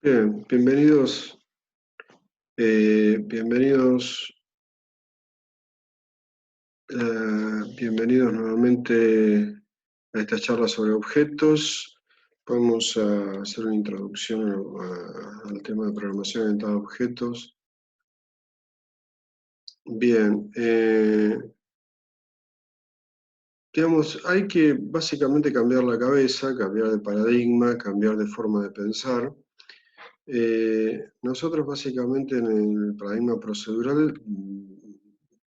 Bien, bienvenidos, bienvenidos, bienvenidos nuevamente a esta charla sobre objetos. Vamos a hacer una introducción al tema de programación orientada a objetos. Bien, digamos, hay que básicamente cambiar la cabeza, cambiar de paradigma, cambiar de forma de pensar. Nosotros básicamente en el paradigma procedural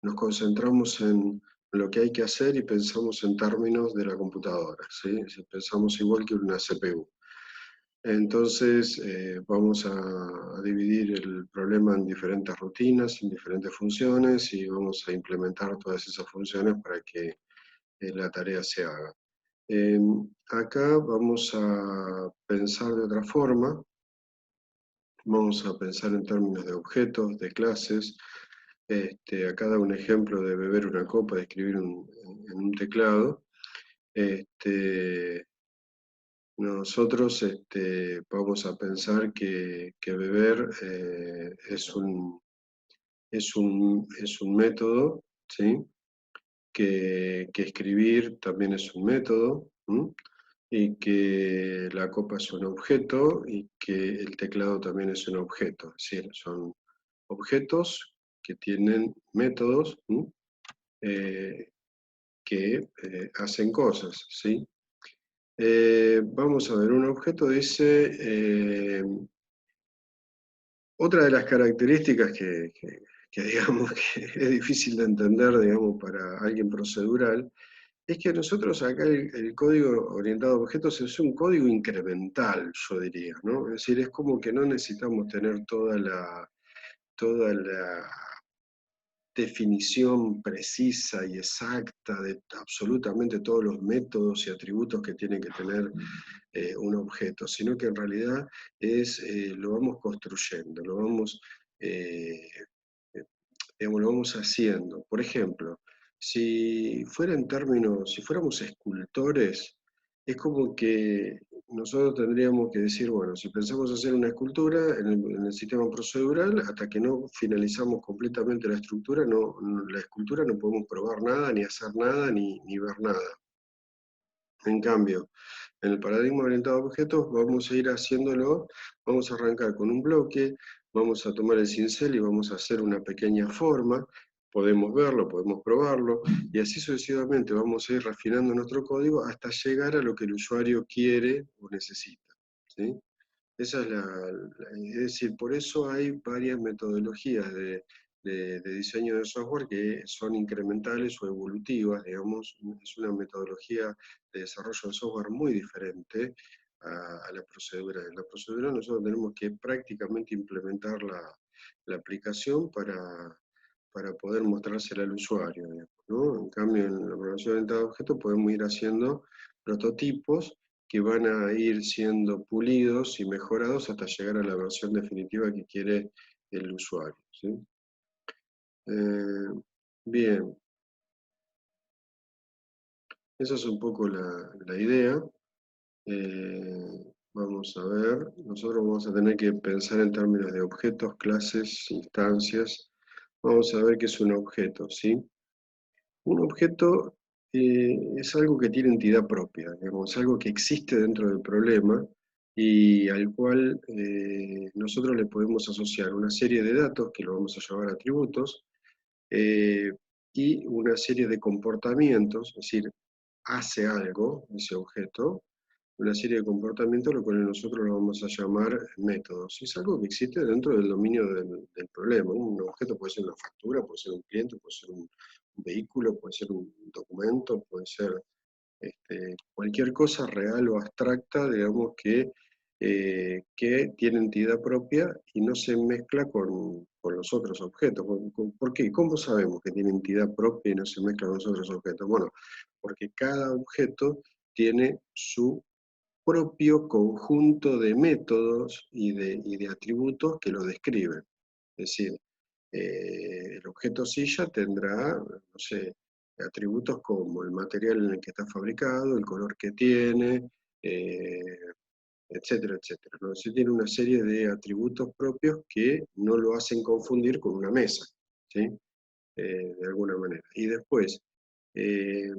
nos concentramos en lo que hay que hacer y pensamos en términos de la computadora, ¿sí? Pensamos igual que una CPU. Entonces vamos a dividir el problema en diferentes rutinas, en diferentes funciones y vamos a implementar todas esas funciones para que la tarea se haga. Eh, Acá vamos a pensar de otra forma. Vamos a pensar en términos de objetos, de clases. Acá da un ejemplo de beber una copa, de escribir en un teclado. Este, Nosotros vamos a pensar que beber es un método, ¿sí? Que escribir también es un método, ¿m? Y que la copa es un objeto y que el teclado también es un objeto. Es decir, son objetos que tienen métodos, ¿m? Eh, que hacen cosas, ¿sí? Vamos a ver, un objeto dice, otra de las características que digamos que es difícil de entender, digamos, para alguien procedural, es que nosotros acá el código orientado a objetos es un código incremental, yo diría, ¿no? Es decir, es como que no necesitamos tener toda la definición precisa y exacta de absolutamente todos los métodos y atributos que tiene que tener un objeto, sino que en realidad lo vamos construyendo, eh, eh, lo vamos haciendo. Por ejemplo, si fuéramos escultores, es como que nosotros tendríamos que decir, bueno, si pensamos hacer una escultura en el sistema procedural, hasta que no finalizamos completamente la estructura, la escultura no podemos probar nada, ni hacer nada, ni ver nada. En cambio, en el paradigma orientado a objetos vamos a ir haciéndolo, vamos a arrancar con un bloque, vamos a tomar el cincel y vamos a hacer una pequeña forma, podemos verlo, podemos probarlo, y así sucesivamente vamos a ir refinando nuestro código hasta llegar a lo que el usuario quiere o necesita, ¿sí? Esa es es decir, por eso hay varias metodologías de diseño de software que son incrementales o evolutivas, digamos, es una metodología de desarrollo de software muy diferente a la procedura. En la procedura nosotros tenemos que prácticamente implementar la aplicación para poder mostrársela al usuario, digamos, ¿no? En cambio, en la programación orientada a objetos podemos ir haciendo prototipos que van a ir siendo pulidos y mejorados hasta llegar a la versión definitiva que quiere el usuario, ¿sí? Bien, esa es un poco la idea. Vamos a ver, nosotros vamos a tener que pensar en términos de objetos, clases, instancias. Vamos a ver qué es un objeto, ¿sí? Un objeto es algo que tiene entidad propia, digamos, algo que existe dentro del problema y al cual nosotros le podemos asociar una serie de datos, que lo vamos a llamar atributos, eh, y una serie de comportamientos, es decir, hace algo ese objeto, una serie de comportamientos, lo cual nosotros lo vamos a llamar métodos. Es algo que existe dentro del dominio del problema. Un objeto puede ser una factura, puede ser un cliente, puede ser un vehículo, puede ser un documento, puede ser cualquier cosa real o abstracta, digamos, que tiene entidad propia y no se mezcla con los otros objetos. ¿Por qué? ¿Cómo sabemos que tiene entidad propia y no se mezcla con los otros objetos? Bueno, porque cada objeto tiene su propio conjunto de métodos y de atributos que lo describen. Es decir, el objeto silla tendrá, no sé, atributos como el material en el que está fabricado, el color que tiene, eh, etcétera, etcétera, ¿no? Es decir, tiene una serie de atributos propios que no lo hacen confundir con una mesa, ¿sí? De alguna manera. Y después, eh,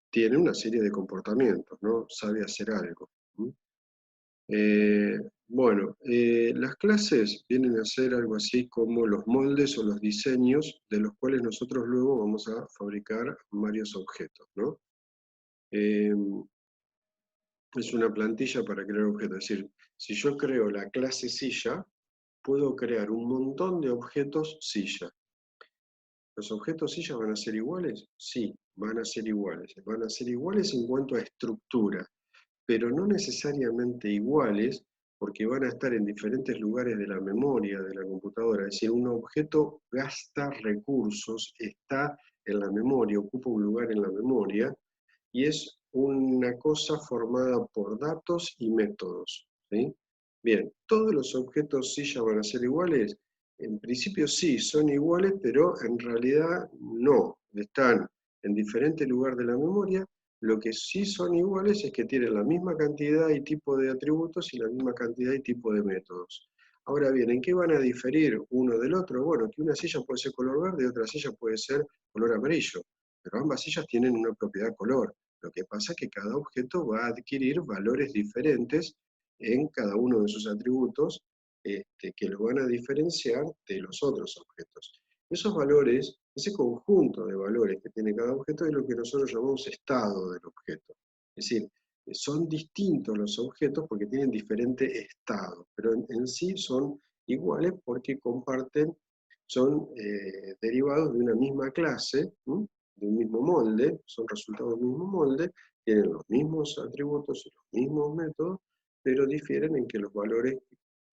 tiene una serie de comportamientos, ¿no? Sabe hacer algo. Bueno, las clases vienen a ser algo así como los moldes o los diseños de los cuales nosotros luego vamos a fabricar varios objetos, ¿no? Eh, es una plantilla para crear objetos. Es decir, si yo creo la clase silla, puedo crear un montón de objetos silla. ¿Los objetos silla van a ser iguales? Sí, van a ser iguales. Van a ser iguales en cuanto a estructura, pero no necesariamente iguales porque van a estar en diferentes lugares de la memoria de la computadora. Es decir, un objeto gasta recursos, está en la memoria, ocupa un lugar en la memoria, y es una cosa formada por datos y métodos, ¿sí? Bien, ¿todos los objetos silla van a ser iguales? En principio sí, son iguales, pero en realidad no. Están en diferente lugar de la memoria. Lo que sí son iguales es que tienen la misma cantidad y tipo de atributos y la misma cantidad y tipo de métodos. Ahora bien, ¿en qué van a diferir uno del otro? Bueno, que una silla puede ser color verde y otra silla puede ser color amarillo, pero ambas sillas tienen una propiedad color. Lo que pasa es que cada objeto va a adquirir valores diferentes en cada uno de sus atributos, que lo van a diferenciar de los otros objetos. Esos valores, ese conjunto de valores que tiene cada objeto es lo que nosotros llamamos estado del objeto. Es decir, son distintos los objetos porque tienen diferente estado, pero en sí son iguales porque comparten, son derivados de una misma clase, de un mismo molde, son resultados del mismo molde, tienen los mismos atributos y los mismos métodos, pero difieren en que los valores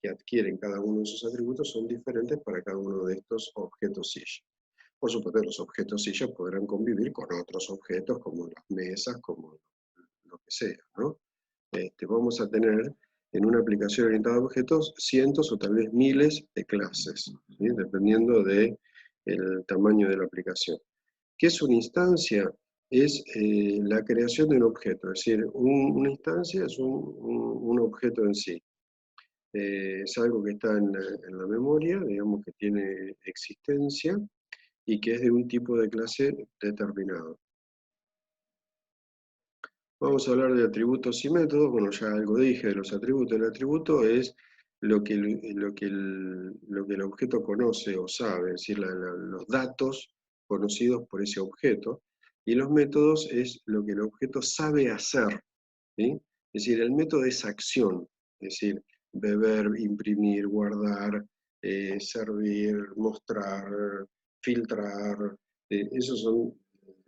que adquieren cada uno de esos atributos son diferentes para cada uno de estos objetos silla. Por supuesto, los objetos silla podrán convivir con otros objetos como las mesas, como lo que sea, ¿no? Vamos a tener en una aplicación orientada a objetos cientos o tal vez miles de clases, ¿sí? Dependiendo del tamaño de la aplicación. ¿Qué es una instancia? Es la creación de un objeto, es decir, una instancia es un objeto en sí. Es algo que está en la memoria, digamos que tiene existencia y que es de un tipo de clase determinado. Vamos a hablar de atributos y métodos. Bueno, ya algo dije de los atributos. El atributo es lo que el objeto conoce o sabe, es decir, los datos conocidos por ese objeto. Y los métodos es lo que el objeto sabe hacer, ¿sí? Es decir, el método es acción, es decir, beber, imprimir, guardar, servir, mostrar, filtrar. Esos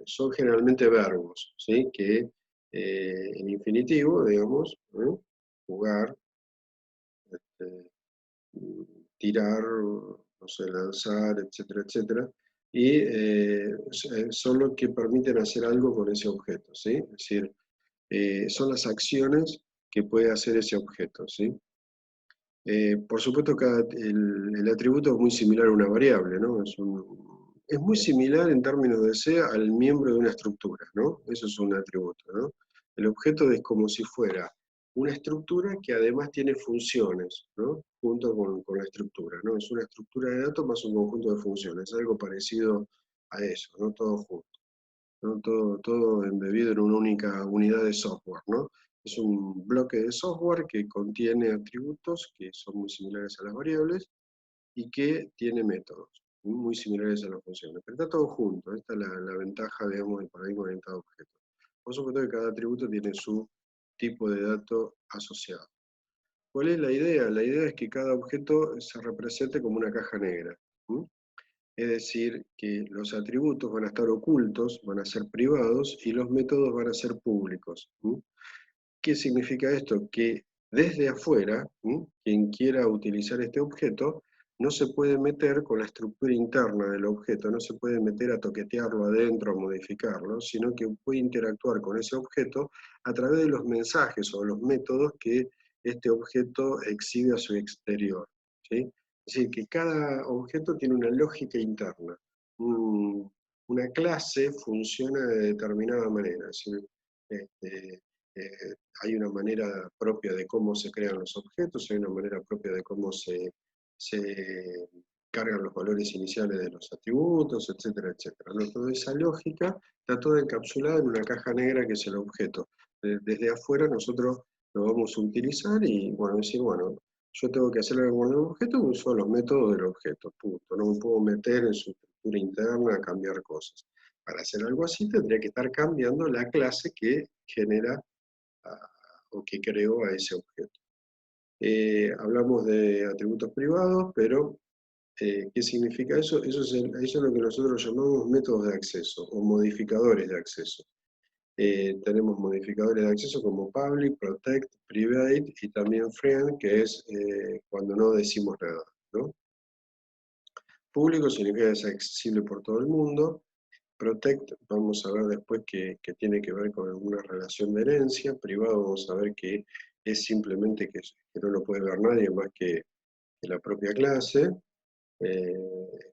son generalmente verbos, ¿sí? Que en infinitivo, digamos, ¿no? Jugar, este, tirar, no sé, lanzar, etcétera, etcétera, y son los que permiten hacer algo con ese objeto, ¿sí? Es decir, son las acciones que puede hacer ese objeto, ¿sí? Por supuesto, el atributo es muy similar a una variable, ¿no? Es muy similar en términos de sea al miembro de una estructura, ¿no? Eso es un atributo, ¿no? El objeto es como si fuera una estructura que además tiene funciones, ¿no? Junto con la estructura, ¿no? Es una estructura de datos más un conjunto de funciones, algo parecido a eso, ¿no? Todo junto, ¿no? Todo embebido en una única unidad de software, ¿no? Es un bloque de software que contiene atributos que son muy similares a las variables y que tiene métodos muy similares a las funciones. Pero está todo junto, esta es la ventaja, digamos, del paradigma orientado a objetos. Por supuesto que cada atributo tiene su tipo de dato asociado. ¿Cuál es la idea? La idea es que cada objeto se represente como una caja negra. ¿Sí? Es decir, que los atributos van a estar ocultos, van a ser privados y los métodos van a ser públicos. ¿Sí? ¿Qué significa esto? Que desde afuera, quien quiera utilizar este objeto, no se puede meter con la estructura interna del objeto, no se puede meter a toquetearlo adentro, a modificarlo, sino que puede interactuar con ese objeto a través de los mensajes o los métodos que este objeto exhibe a su exterior, ¿sí? Es decir, que cada objeto tiene una lógica interna. Una clase funciona de determinada manera. ¿Sí? hay una manera propia de cómo se crean los objetos, hay una manera propia de cómo se cargan los valores iniciales de los atributos, etcétera, etcétera, ¿no? Toda esa lógica está toda encapsulada en una caja negra que es el objeto. Desde afuera nosotros lo vamos a utilizar y, bueno, decir, bueno, yo tengo que hacer algo con el objeto, uso los métodos del objeto, punto. No me puedo meter en su estructura interna a cambiar cosas. Para hacer algo así tendría que estar cambiando la clase que genera o que creó a ese objeto. Hablamos de atributos privados, pero ¿qué significa eso? Eso es lo que nosotros llamamos métodos de acceso o modificadores de acceso. Tenemos modificadores de acceso como public, protect, private y también friend, que es cuando no decimos nada, ¿no? Público significa que es accesible por todo el mundo. Protect, vamos a ver después que tiene que ver con alguna relación de herencia. Privado, vamos a ver que es simplemente que no lo puede ver nadie más que la propia clase.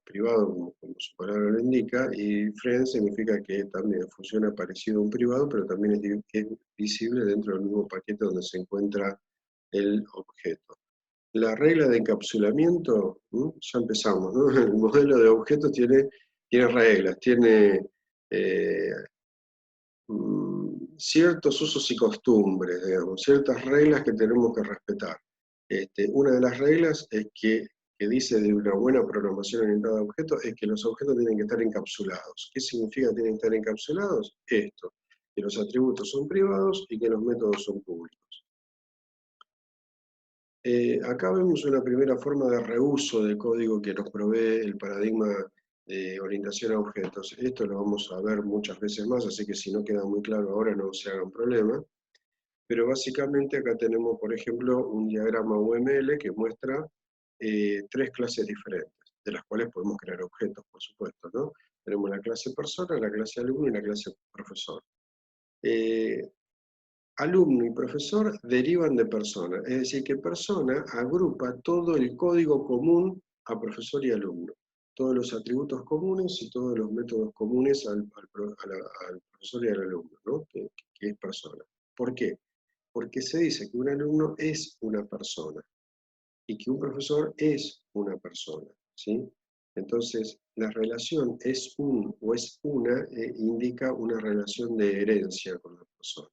Privado, como su palabra lo indica, y friend significa que también funciona parecido a un privado, pero también es visible dentro del mismo paquete donde se encuentra el objeto. La regla de encapsulamiento, ya empezamos, ¿no? El modelo de objetos tiene reglas, tiene ciertos usos y costumbres, digamos, ciertas reglas que tenemos que respetar. Una de las reglas es que dice de una buena programación orientada a objetos es que los objetos tienen que estar encapsulados. ¿Qué significa tienen que estar encapsulados? Esto, que los atributos son privados y que los métodos son públicos. Acá vemos una primera forma de reuso del código que nos provee el paradigma de orientación a objetos. Esto lo vamos a ver muchas veces más, así que si no queda muy claro ahora no se hagan problema. Pero básicamente acá tenemos, por ejemplo, un diagrama UML que muestra tres clases diferentes, de las cuales podemos crear objetos, por supuesto, ¿no? Tenemos la clase persona, la clase alumno y la clase profesor. Alumno y profesor derivan de persona, es decir, que persona agrupa todo el código común a profesor y alumno, todos los atributos comunes y todos los métodos comunes al profesor y al alumno, ¿no? que es persona. ¿Por qué? Porque se dice que un alumno es una persona y que un profesor es una persona, ¿sí? Entonces, la relación es un o es una indica una relación de herencia con la persona.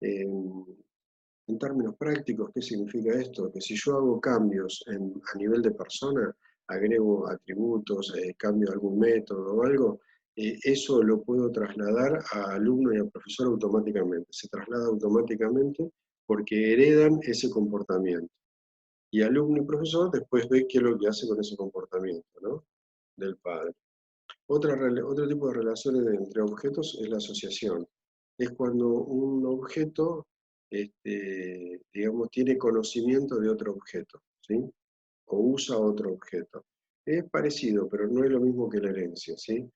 En términos prácticos, ¿qué significa esto? Que si yo hago cambios a nivel de persona, agrego atributos, cambio algún método o algo, eso lo puedo trasladar a alumno y a profesor automáticamente. Se traslada automáticamente porque heredan ese comportamiento. Y alumno y profesor después ve qué es lo que hace con ese comportamiento, ¿no? Del padre. Otro tipo de relaciones entre objetos es la asociación. Es cuando un objeto, digamos, tiene conocimiento de otro objeto, ¿sí? O usa otro objeto. Es parecido, pero no es lo mismo que la herencia, ¿sí?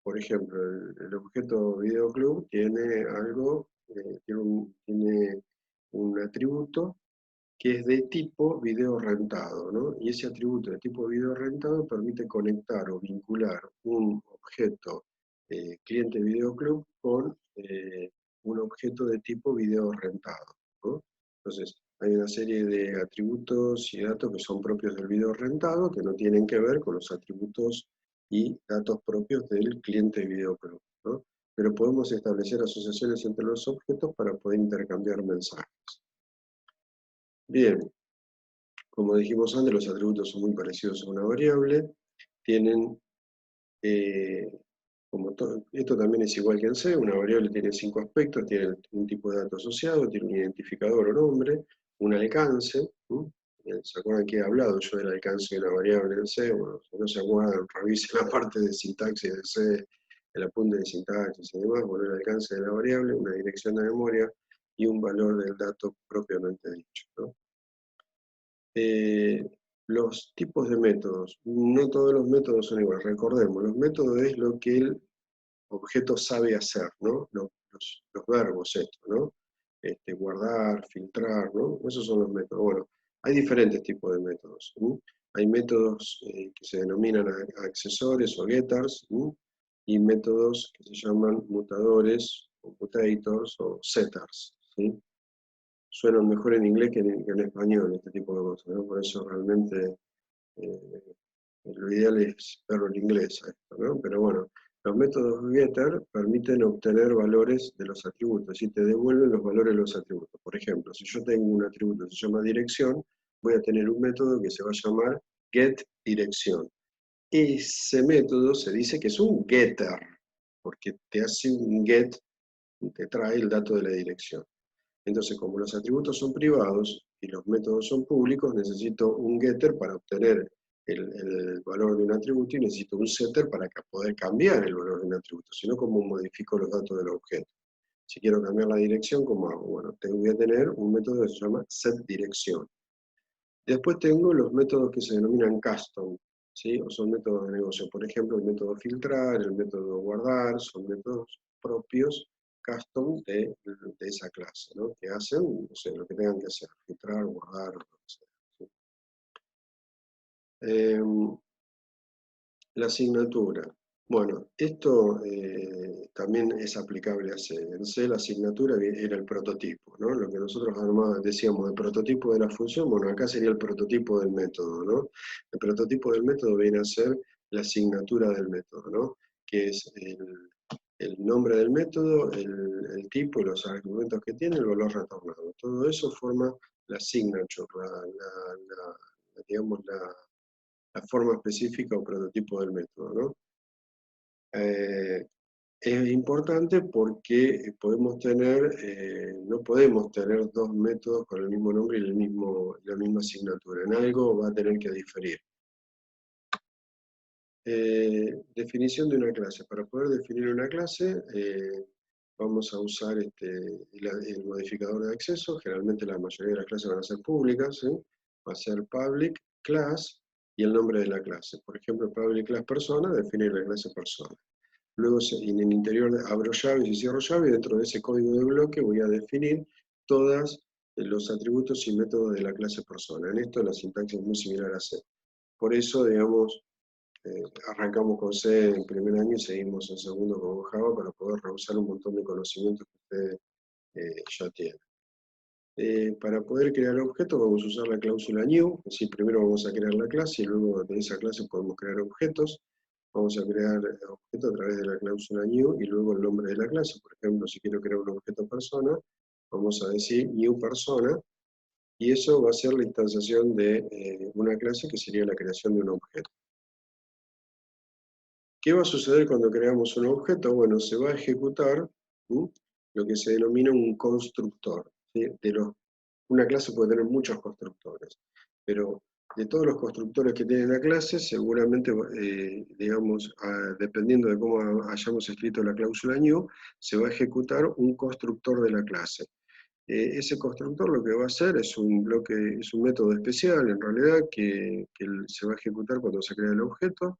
Por ejemplo, el objeto videoclub tiene algo, tiene un atributo que es de tipo video rentado, ¿no? Y ese atributo de tipo video rentado permite conectar o vincular un objeto cliente videoclub con un objeto de tipo video rentado, ¿no? Entonces, hay una serie de atributos y datos que son propios del video rentado que no tienen que ver con los atributos y datos propios del cliente videoclub, ¿no? Pero podemos establecer asociaciones entre los objetos para poder intercambiar mensajes. Bien, como dijimos antes, los atributos son muy parecidos a una variable. Tienen, eh, esto también es igual que en C, una variable tiene 5 aspectos, tiene un tipo de dato asociado, tiene un identificador o nombre, un alcance. ¿Se acuerdan que he hablado yo del alcance de una variable en C? Bueno, si no se acuerdan, revisen la parte de sintaxis de C, el apunte de sintaxis y demás. Bueno, el alcance de la variable, una dirección de memoria y un valor del dato propiamente dicho, ¿no? Los tipos de métodos. No todos los métodos son iguales. Recordemos, los métodos es lo que el objeto sabe hacer, ¿no? Los verbos estos, ¿no? Guardar, filtrar, ¿no? Esos son los métodos. Bueno, hay diferentes tipos de métodos. Hay métodos que se denominan accesorios o getters, y métodos que se llaman mutadores computators o setters, ¿sí? Suenan mejor en inglés que en español, este tipo de cosas, ¿no? Por eso realmente eh, lo ideal es verlo en inglés a esto, ¿no? Pero bueno, los métodos getter permiten obtener valores de los atributos y te devuelven los valores de los atributos. Por ejemplo, si yo tengo un atributo que se llama dirección, voy a tener un método que se va a llamar getDirección. Ese método se dice que es un getter, porque te hace un get, te trae el dato de la dirección. Entonces, como los atributos son privados y los métodos son públicos, necesito un getter para obtener el valor de un atributo y necesito un setter para poder cambiar el valor de un atributo, sino cómo modifico los datos del objeto. Si quiero cambiar la dirección, ¿cómo hago? Bueno, voy a tener un método que se llama setDirección. Después tengo los métodos que se denominan custom, ¿sí? O son métodos de negocio. Por ejemplo, el método filtrar, el método guardar, son métodos propios, custom de esa clase, ¿no? Que hacen, no sé, lo que tengan que hacer, filtrar, guardar, o lo que sea, ¿sí? La asignatura. Bueno, esto también es aplicable a C. En C la asignatura era el prototipo, ¿no? Lo que nosotros decíamos, el prototipo de la función, bueno, acá sería el prototipo del método, ¿no? El prototipo del método viene a ser la asignatura del método, ¿no? Que es el nombre del método, el tipo y los argumentos que tiene, el valor retornado. Todo eso forma la signature, digamos, la forma específica o prototipo del método, ¿no? Es importante porque podemos tener, no podemos tener dos métodos con el mismo nombre y la misma asignatura. En algo va a tener que diferir. Definición de una clase. Para poder definir una clase, vamos a usar el modificador de acceso. Generalmente la mayoría de las clases van a ser públicas, ¿sí? Va a ser public class y el nombre de la clase. Por ejemplo, public class persona define la clase persona. Luego en el interior abro llaves y cierro llaves y dentro de ese código de bloque voy a definir todos los atributos y métodos de la clase persona. En esto la sintaxis es muy similar a C. Por eso, digamos, arrancamos con C en primer año y seguimos en segundo con Java para poder reusar un montón de conocimientos que ustedes ya tienen. Para poder crear objetos vamos a usar la cláusula new, es decir, primero vamos a crear la clase y luego de esa clase podemos crear objetos. Vamos a crear objetos a través de la cláusula new y luego el nombre de la clase. Por ejemplo, si quiero crear un objeto persona, vamos a decir new persona, y eso va a ser la instanciación de una clase que sería la creación de un objeto. ¿Qué va a suceder cuando creamos un objeto? Bueno, se va a ejecutar lo que se denomina un constructor. ¿Sí? Una clase puede tener muchos constructores, pero de todos los constructores que tiene la clase, seguramente, digamos, dependiendo de cómo hayamos escrito la cláusula new, se va a ejecutar un constructor de la clase. Ese constructor lo que va a hacer es un método especial, en realidad, que se va a ejecutar cuando se crea el objeto.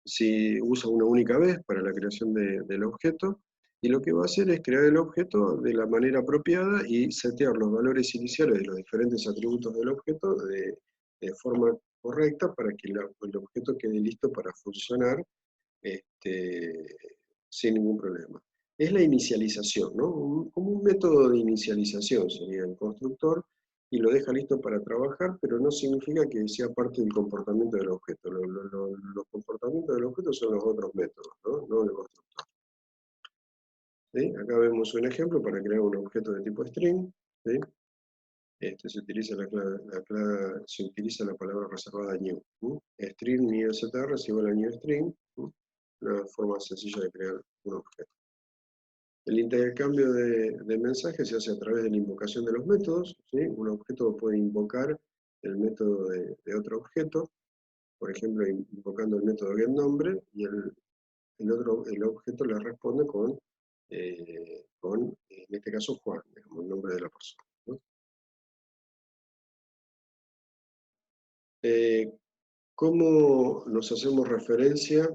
Si usa una única vez para la creación del objeto, y lo que va a hacer es crear el objeto de la manera apropiada y setear los valores iniciales de los diferentes atributos del objeto de forma correcta para que el objeto quede listo para funcionar sin ningún problema. Es la inicialización, ¿no? Como un método de inicialización sería el constructor, y lo deja listo para trabajar, pero no significa que sea parte del comportamiento del objeto. Los comportamientos del objeto son los otros métodos, no el constructor. ¿Sí? Acá vemos un ejemplo para crear un objeto de tipo string. ¿Sí? Se utiliza se utiliza la palabra reservada new. String new str es igual a new string. Una forma sencilla de crear un objeto. El intercambio de mensajes se hace a través de la invocación de los métodos. ¿Sí? Un objeto puede invocar el método de otro objeto, por ejemplo, invocando el método getNombre, y el objeto le responde con, en este caso, Juan, como el nombre de la persona, ¿no? ¿Cómo nos hacemos referencia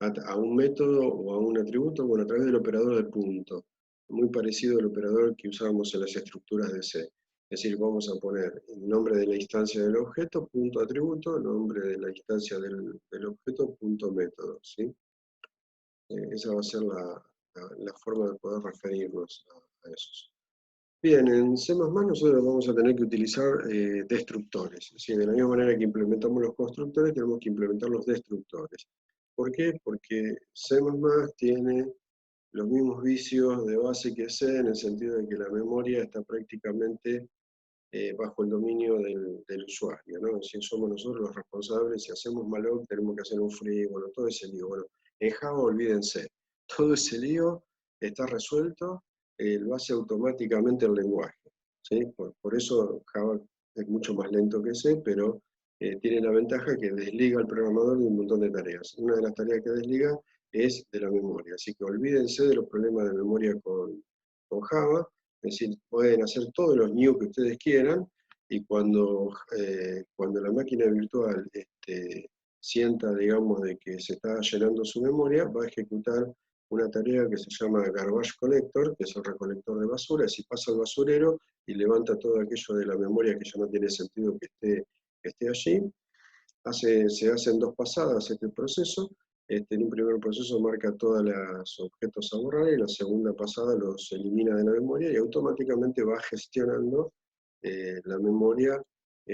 a un método o a un atributo? Bueno, a través del operador de punto, muy parecido al operador que usábamos en las estructuras de C. Es decir, vamos a poner el nombre de la instancia del objeto, punto atributo, nombre de la instancia del objeto, punto método, ¿sí? Esa va a ser la forma de poder referirnos a esos. Bien, en C++ nosotros vamos a tener que utilizar destructores. Es decir, de la misma manera que implementamos los constructores, tenemos que implementar los destructores. ¿Por qué? Porque C++ tiene los mismos vicios de base que C, en el sentido de que la memoria está prácticamente bajo el dominio del usuario, ¿no? Si somos nosotros los responsables, si hacemos malloc tenemos que hacer un free, bueno, todo ese lío. Bueno, en Java olvídense, todo ese lío está resuelto, lo hace automáticamente el lenguaje, ¿sí? Por eso Java es mucho más lento que C, pero tiene la ventaja que desliga al programador de un montón de tareas. Una de las tareas que desliga es de la memoria, así que olvídense de los problemas de memoria con Java. Es decir, pueden hacer todos los new que ustedes quieran, y cuando la máquina virtual sienta, digamos, de que se está llenando su memoria, va a ejecutar una tarea que se llama Garbage Collector, que es el recolector de basura. Si pasa al basurero y levanta todo aquello de la memoria que ya no tiene sentido que esté allí. Se hacen dos pasadas este proceso. En un primer proceso marca todos los objetos a borrar, y la segunda pasada los elimina de la memoria y automáticamente va gestionando la memoria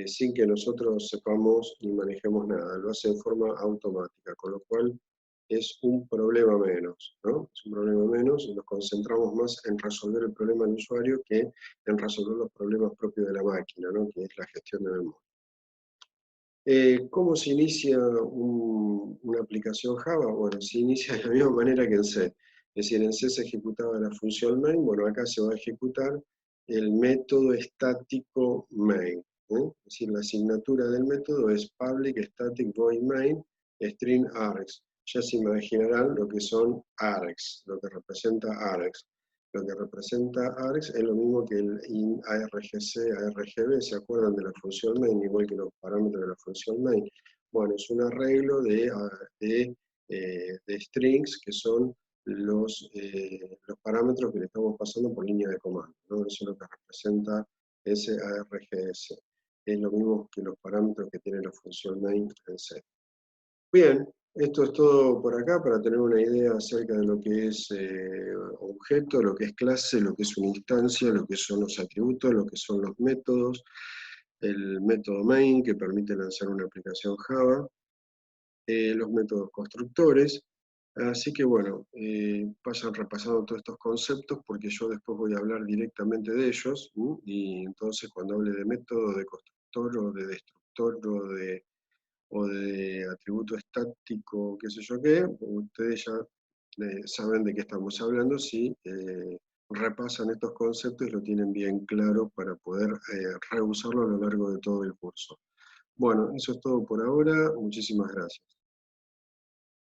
sin que nosotros sepamos ni manejemos nada. Lo hace en forma automática, con lo cual es un problema menos, ¿no? Es un problema menos, y nos concentramos más en resolver el problema del usuario que en resolver los problemas propios de la máquina, ¿no? Que es la gestión de memoria. ¿Cómo se inicia una aplicación Java? Bueno, se inicia de la misma manera que en C. Es decir, en C se ejecutaba la función main, bueno, acá se va a ejecutar el método estático main. Es decir, la asignatura del método es public static void main string args. Ya se imaginarán lo que son args, lo que representa args. Lo que representa args es lo mismo que el in argc, argb, ¿se acuerdan de la función main? Igual que los parámetros de la función main. Bueno, es un arreglo de strings, que son los parámetros que le estamos pasando por línea de comando, ¿no? Eso es lo que representa ese args. Es lo mismo que los parámetros que tiene la función main en C. Bien, esto es todo por acá para tener una idea acerca de lo que es objeto, lo que es clase, lo que es una instancia, lo que son los atributos, lo que son los métodos, el método main que permite lanzar una aplicación Java, los métodos constructores. Así que bueno, vayan repasando todos estos conceptos, porque yo después voy a hablar directamente de ellos, y entonces cuando hable de método, de constructor o de destructor o de atributo estático, qué sé yo qué, ustedes ya saben de qué estamos hablando si repasan estos conceptos y lo tienen bien claro para poder reusarlo a lo largo de todo el curso. Bueno, eso es todo por ahora. Muchísimas gracias.